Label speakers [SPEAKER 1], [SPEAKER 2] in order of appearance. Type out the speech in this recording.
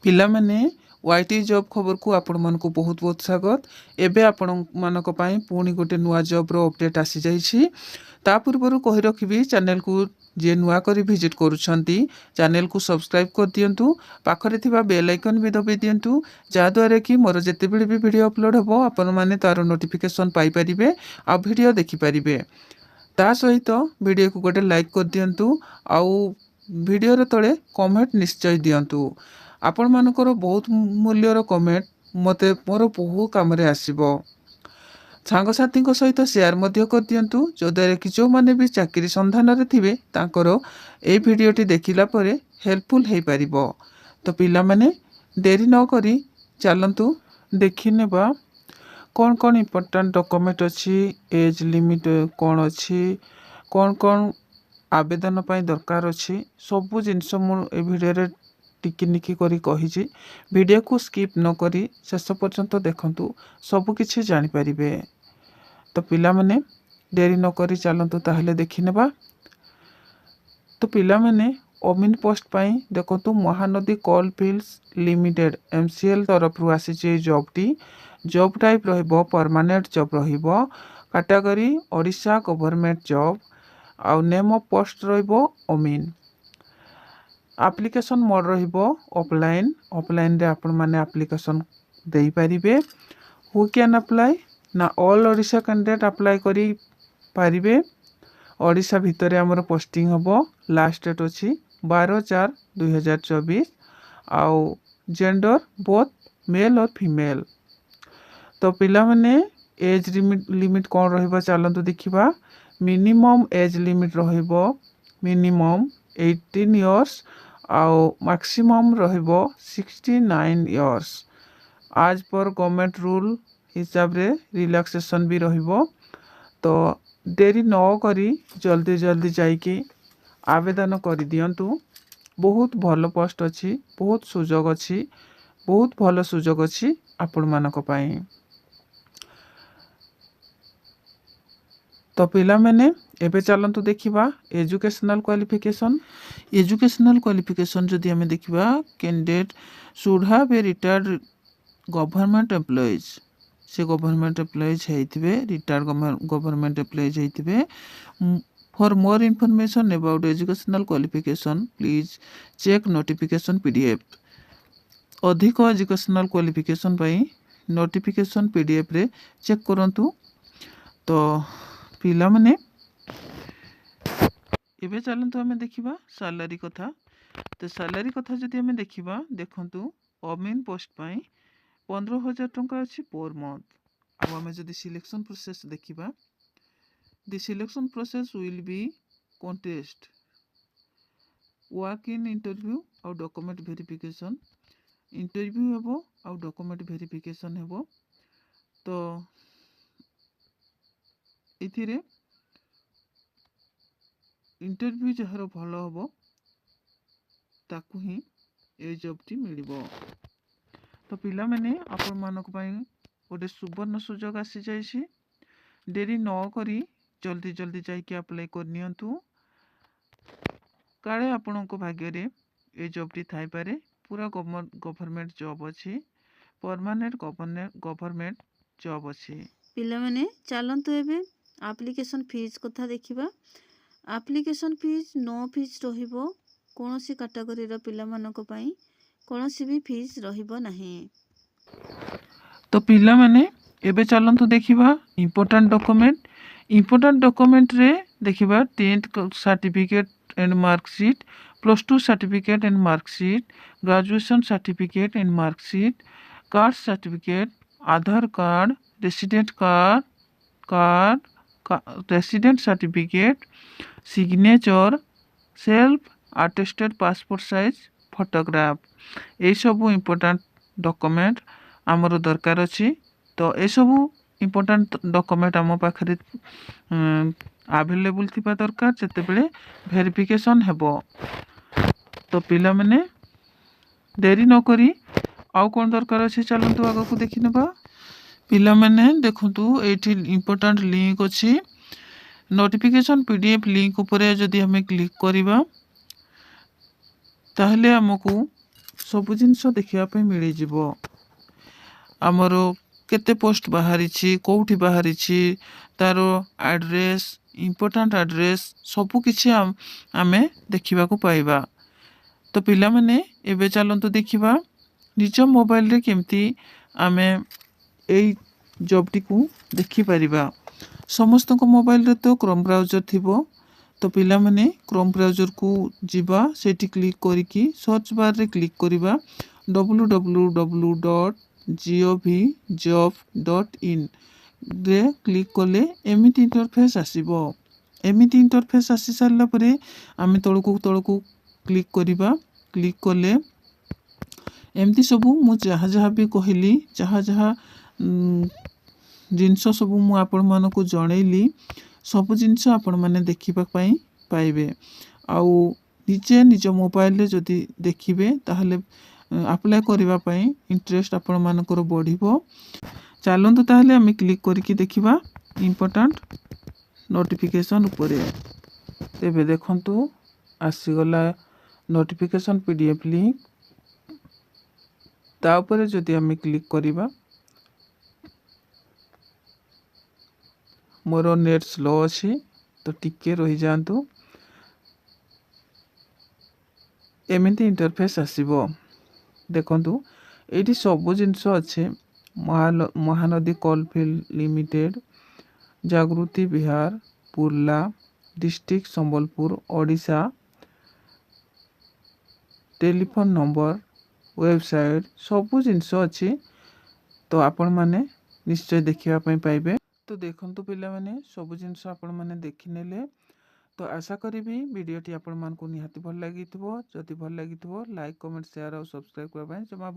[SPEAKER 1] ପିଲାମାନେ YT job ଖବରକୁ ଆପଣମାନଙ୍କୁ ବହୁତ ବହୁତ ସ୍ୱାଗତ। ଏବେ ଆପଣମାନଙ୍କ ପାଇଁ ପୁଣି ଗୋଟେ ନୂଆ ଜବ୍ର ଅପଡ଼େଟ୍ ଆସିଯାଇଛି। ତା ପୂର୍ବରୁ କହି ରଖିବି, ଚ୍ୟାନେଲକୁ ଯିଏ ନୂଆ କରି ଭିଜିଟ୍ କରୁଛନ୍ତି ଚ୍ୟାନେଲକୁ ସବସ୍କ୍ରାଇବ୍ କରିଦିଅନ୍ତୁ। ପାଖରେ ଥିବା ବେଲ୍ ଆଇକନ୍ ବି ଦବାଇ ଦିଅନ୍ତୁ, ଯାହାଦ୍ୱାରା କି ମୋର ଯେତେବେଳେ ବି ଭିଡ଼ିଓ ଅପଲୋଡ଼ ହେବ ଆପଣମାନେ ତା'ର ନୋଟିଫିକେସନ୍ ପାଇପାରିବେ ଆଉ ଭିଡ଼ିଓ ଦେଖିପାରିବେ। ତା ସହିତ ଭିଡ଼ିଓକୁ ଗୋଟେ ଲାଇକ୍ କରିଦିଅନ୍ତୁ ଆଉ ଭିଡ଼ିଓର ତଳେ କମେଣ୍ଟ ନିଶ୍ଚୟ ଦିଅନ୍ତୁ। ଆପଣମାନଙ୍କର ବହୁତ ମୂଲ୍ୟର କମେଣ୍ଟ ମୋତେ ମୋର ବହୁ କାମରେ ଆସିବ। ସାଙ୍ଗସାଥୀଙ୍କ ସହିତ ସେୟାର ମଧ୍ୟ କରିଦିଅନ୍ତୁ, ଯଦ୍ୱାରା କି ଯେଉଁମାନେ ବି ଚାକିରି ସନ୍ଧାନରେ ଥିବେ ତାଙ୍କର এই ଭିଡ଼ିଓଟି ଦେଖିଲା ପରେ ହେଲ୍ପଫୁଲ୍ ହେଇପାରିବ। ତ ପିଲାମାନେ ଡେରି ନ କରି ଚାଲନ୍ତୁ ଦେଖିନେବା କ'ଣ କ'ଣ ଇମ୍ପୋର୍ଟାଣ୍ଟ ଡକୁମେଣ୍ଟ ଅଛି, ଏଜ୍ ଲିମିଟ୍ କ'ଣ ଅଛି, କ'ଣ ଆବେଦନ ପାଇଁ ଦରକାର ଅଛି, ସବୁ ଜିନିଷ ମୁଁ ଏ ଭିଡ଼ିଓରେ ଟିକିନିକି କରି କହିଛି। ଭିଡ଼ିଓକୁ ସ୍କିପ୍ ନ କରି ଶେଷ ପର୍ଯ୍ୟନ୍ତ ଦେଖନ୍ତୁ, ସବୁକିଛି ଜାଣିପାରିବେ। ତ ପିଲାମାନେ ଡେରି ନ କରି ଚାଲନ୍ତୁ ତାହେଲେ ଦେଖିନେବା। ତ ପିଲାମାନେ ଅମିନ ପୋଷ୍ଟ ପାଇଁ ଦେଖନ୍ତୁ, Mahanadi coal fields limited MCL ତରଫରୁ ଆସିଛି এই ଜବ୍ଟି। ଜବ୍ ଟାଇପ୍ ରହିବ ପରମାନେଣ୍ଟ ଜବ୍ ରହିବ। କାଟାଗୋରୀ ଓଡ଼ିଶା ଗଭର୍ଣ୍ଣମେଣ୍ଟ ଜବ୍ ଆଉ ନେମ୍ ଅଫ୍ ପୋଷ୍ଟ ରହିବ ଅମିନ। ଆପ୍ଲିକେସନ୍ ମୋଡ଼ ରହିବ ଅଫଲାଇନ୍। ଅଫଲାଇନ୍ରେ ଆପଣମାନେ ଆପ୍ଲିକେସନ୍ ଦେଇପାରିବେ। ହୁ କ୍ୟାନ୍ ଆପ୍ଲାଏ ନା ଅଲ୍ ଓଡ଼ିଶା କ୍ୟାଣ୍ଡିଡେଟ୍ ଆପ୍ଲାଏ କରିପାରିବେ। ଓଡ଼ିଶା ଭିତରେ ଆମର ପୋଷ୍ଟିଂ ହେବ। ଲାଷ୍ଟ ଡେଟ୍ ଅଛି 12/4/2024 ଆଉ ଜେଣ୍ଡର ବୋଥ୍ ମେଲ୍ ଅର୍ ଫିମେଲ୍। ତ ପିଲାମାନେ ଏଜ୍ ଲିମିଟ୍ କ'ଣ ରହିବ ଚାଲନ୍ତୁ ଦେଖିବା। ମିନିମମ୍ ଏଜ୍ ଲିମିଟ୍ ରହିବ ମିନିମମ୍ 18 ଇୟର୍ସ ଆଉ ମାକ୍ସିମମ୍ ରହିବ 69 ଇୟର୍ସ। ଆଜ୍ ପର୍ ଗଭର୍ଣ୍ଣମେଣ୍ଟ ରୁଲ୍ ହିସାବରେ ରିଲାକ୍ସେସନ୍ ବି ରହିବ। ତ ଡେରି ନ କରି ଜଲ୍ଦି ଯାଇକି ଆବେଦନ କରିଦିଅନ୍ତୁ। ବହୁତ ଭଲ ପୋଷ୍ଟ ଅଛି, ବହୁତ ସୁଯୋଗ ଅଛି, ବହୁତ ଭଲ ସୁଯୋଗ ଅଛି ଆପଣମାନଙ୍କ ପାଇଁ। ତ ପିଲାମାନେ ଏବେ ଚାଲନ୍ତୁ ଦେଖିବା ଏଜୁକେସନାଲ୍ କ୍ୱାଲିଫିକେସନ୍। ଏଜୁକେସନାଲ୍ କ୍ୱାଲିଫିକେସନ୍ ଯଦି ଆମେ ଦେଖିବା, candidate should have a retired government employees. ସେ ଗଭର୍ଣ୍ଣମେଣ୍ଟ ଏମ୍ପ୍ଲୟିଜ୍ ହେଇଥିବେ, ରିଟାୟାର୍ଡ ଗଭର୍ଣ୍ଣମେଣ୍ଟ ଏମ୍ପ୍ଲୟିଜ୍ ହେଇଥିବେ। For more information about educational qualification please check notification PDF। ଅଧିକ ଏଜୁକେସନାଲ୍ କ୍ୱାଲିଫିକେସନ୍ ପାଇଁ ନୋଟିଫିକେସନ୍ PDFରେ ଚେକ୍ କରନ୍ତୁ। ତ ପିଲାମାନେ ଏବେ ଚାଲନ୍ତୁ ଆମେ ଦେଖିବା ସାଲାରୀ କଥା। ତ ସାଲାରୀ କଥା ଯଦି ଆମେ ଦେଖିବା, ଦେଖନ୍ତୁ ଅମିନ ପୋଷ୍ଟ ପାଇଁ 15,000 ଟଙ୍କା ଅଛି ପର୍ ମନ୍ଥ। ଆଉ ଆମେ ଯଦି ସିଲେକ୍ସନ୍ ପ୍ରୋସେସ୍ ଦେଖିବା, the selection process will be contest, walk in interview ଆଉ ଡକୁମେଣ୍ଟ ଭେରିଫିକେସନ୍। ଇଣ୍ଟରଭ୍ୟୁ ହେବ ଆଉ ଡକୁମେଣ୍ଟ ଭେରିଫିକେସନ୍ ହେବ। ତ ଏଥିରେ ଇଣ୍ଟରଭ୍ୟୁ ଯାହାର ଭଲ ହେବ ତାକୁ ହିଁ এই ଜବ୍ଟି ମିଳିବ। ତ ପିଲାମାନେ ଆପଣମାନଙ୍କ ପାଇଁ ଗୋଟେ ସୁବର୍ଣ୍ଣ ସୁଯୋଗ ଆସିଯାଇଛି। ଡେରି ନ କରି ଜଲ୍ଦି ଯାଇକି ଆପ୍ଲାଏ କରିନିଅନ୍ତୁ। କାଳେ ଆପଣଙ୍କ ଭାଗ୍ୟରେ এই ଜବ୍ଟି ଥାଇପାରେ। ପୁରା ଗଭର୍ଣ୍ଣମେଣ୍ଟ ଜବ୍ ଅଛି, ପରମାନେଣ୍ଟ ଗଭର୍ଣ୍ଣମେଣ୍ଟ ଜବ୍ ଅଛି।
[SPEAKER 2] ପିଲାମାନେ ଚାଲନ୍ତୁ ଏବେ ଆପ୍ଲିକେସନ୍ ଫିଜ୍ କଥା ଦେଖିବା। ଆପ୍ଲିକେସନ୍ ଫିଜ୍ ନୋ ଫିଜ୍ ରହିବ। କୌଣସି କାଟାଗୋରୀର ପିଲାମାନଙ୍କ ପାଇଁ କୌଣସି ବି ଫିଜ୍ ରହିବ ନାହିଁ।
[SPEAKER 1] ତ ପିଲାମାନେ ଏବେ ଚାଲନ୍ତୁ ଦେଖିବା ଇମ୍ପୋର୍ଟାଣ୍ଟ ଡକୁମେଣ୍ଟ। ଇମ୍ପୋର୍ଟାଣ୍ଟ ଡକୁମେଣ୍ଟରେ ଦେଖିବା 10th certificate and marksheet, +2 certificate and marksheet, graduation certificate and marksheet, caste certificate, Aadhaar card, resident resident certificate, signature, self attested passport size photograph. ଏଇସବୁ ଇମ୍ପୋର୍ଟାଣ୍ଟ ଡକୁମେଣ୍ଟ ଆମର ଦରକାର ଅଛି। ତ ଏସବୁ ଇମ୍ପୋର୍ଟାଣ୍ଟ ଡକୁମେଣ୍ଟ ଆମ ପାଖରେ ଆଭେଲେବୁଲ୍ ଥିବା ଦରକାର ଯେତେବେଳେ ଭେରିଫିକେସନ୍ ହେବ। ତ ପିଲାମାନେ ଡେରି ନ କରି ଆଉ କ'ଣ ଦରକାର ଅଛି ଚାଲନ୍ତୁ ଆଗକୁ ଦେଖିନେବା। ପିଲାମାନେ ଦେଖନ୍ତୁ, ଏଇଠି ଇମ୍ପୋର୍ଟାଣ୍ଟ ଲିଙ୍କ ଅଛି। ନୋଟିଫିକେସନ୍ PDF ଲିଙ୍କ ଉପରେ ଯଦି ଆମେ କ୍ଲିକ୍ କରିବା ତାହେଲେ ଆମକୁ ସବୁ ଜିନିଷ ଦେଖିବା ପାଇଁ ମିଳିଯିବ। ଆମର କେତେ ପୋଷ୍ଟ ବାହାରିଛି, କେଉଁଠି ବାହାରିଛି, ତାର ଆଡ୍ରେସ୍, ଇମ୍ପୋର୍ଟାଣ୍ଟ ଆଡ୍ରେସ୍ ସବୁକିଛି ଆମେ ଦେଖିବାକୁ ପାଇବା। ତ ପିଲାମାନେ ଏବେ ଚାଲନ୍ତୁ ଦେଖିବା ନିଜ ମୋବାଇଲରେ କେମିତି ଆମେ ଏଇ ଜବ୍ଟିକୁ ଦେଖିପାରିବା। ସମସ୍ତଙ୍କ ମୋବାଇଲରେ ତ କ୍ରୋମ୍ ବ୍ରାଉଜର ଥିବ। ତ ପିଲାମାନେ କ୍ରୋମ୍ ବ୍ରାଉଜରକୁ ଯିବା, ସେଠି କ୍ଲିକ୍ କରିକି ସର୍ଚ୍ଚ ବାର୍ରେ କ୍ଲିକ୍ କରିବା www.govjob.in ରେ କ୍ଲିକ୍ କଲେ ଏମିତି ଇଣ୍ଟରଫେସ୍ ଆସିବ। ଏମିତି ଇଣ୍ଟରଫେସ୍ ଆସି ସାରିଲା ପରେ ଆମେ ତଳକୁ କ୍ଲିକ୍ କରିବା। କ୍ଲିକ୍ କଲେ ଏମିତି ସବୁ ମୁଁ ଯାହା ବି କହିଲି, ଯାହା ଜିନିଷ ସବୁ ମୁଁ ଆପଣମାନଙ୍କୁ ଜଣେଇଲି, ସବୁ ଜିନିଷ ଆପଣମାନେ ଦେଖିବା ପାଇଁ ପାଇବେ। ଆଉ ନିଜେ ନିଜ ମୋବାଇଲରେ ଯଦି ଦେଖିବେ ତାହେଲେ ଆପ୍ଲାଏ କରିବା ପାଇଁ ଇଣ୍ଟରେଷ୍ଟ ଆପଣମାନଙ୍କର ବଢ଼ିବ। ଚାଲନ୍ତୁ ତାହେଲେ ଆମେ କ୍ଲିକ୍ କରିକି ଦେଖିବା ଇମ୍ପୋର୍ଟାଣ୍ଟ ନୋଟିଫିକେସନ୍ ଉପରେ। ତେବେ ଦେଖନ୍ତୁ ଆସିଗଲା ନୋଟିଫିକେସନ୍ PDF ଲିଙ୍କ୍। ତା ଉପରେ ଯଦି ଆମେ କ୍ଲିକ୍ କରିବା, ମୋର ନେଟ୍ ସ୍ଲୋ ଅଛି ତ ଟିକେ ରହିଯାଆନ୍ତୁ। ଏମିତି ଇଣ୍ଟରଫେସ୍ ଆସିବ। ଦେଖନ୍ତୁ ଏଇଠି ସବୁ ଜିନିଷ ଅଛି। Mahanadi coalfield limited, Jagruti Vihar, Burla district Sambalpur, Odisha, telephone number, website ସବୁ ଜିନିଷ ଅଛି। ତ ଆପଣମାନେ ନିଶ୍ଚୟ ଦେଖିବା ପାଇଁ ପାଇବେ। ତ ଦେଖନ୍ତୁ ପିଲାମାନେ ସବୁ ଜିନିଷ ଆପଣମାନେ ଦେଖିନେଲେ। ତ ଆଶା କରିବି ଭିଡ଼ିଓଟି ଆପଣମାନଙ୍କୁ ନିହାତି ଭଲ ଲାଗିଥିବ। ଯଦି ଭଲ ଲାଗିଥିବ ଲାଇକ୍, କମେଣ୍ଟ, ସେୟାର ଆଉ ସବସ୍କ୍ରାଇବ୍ କରିବା ପାଇଁ ଜମା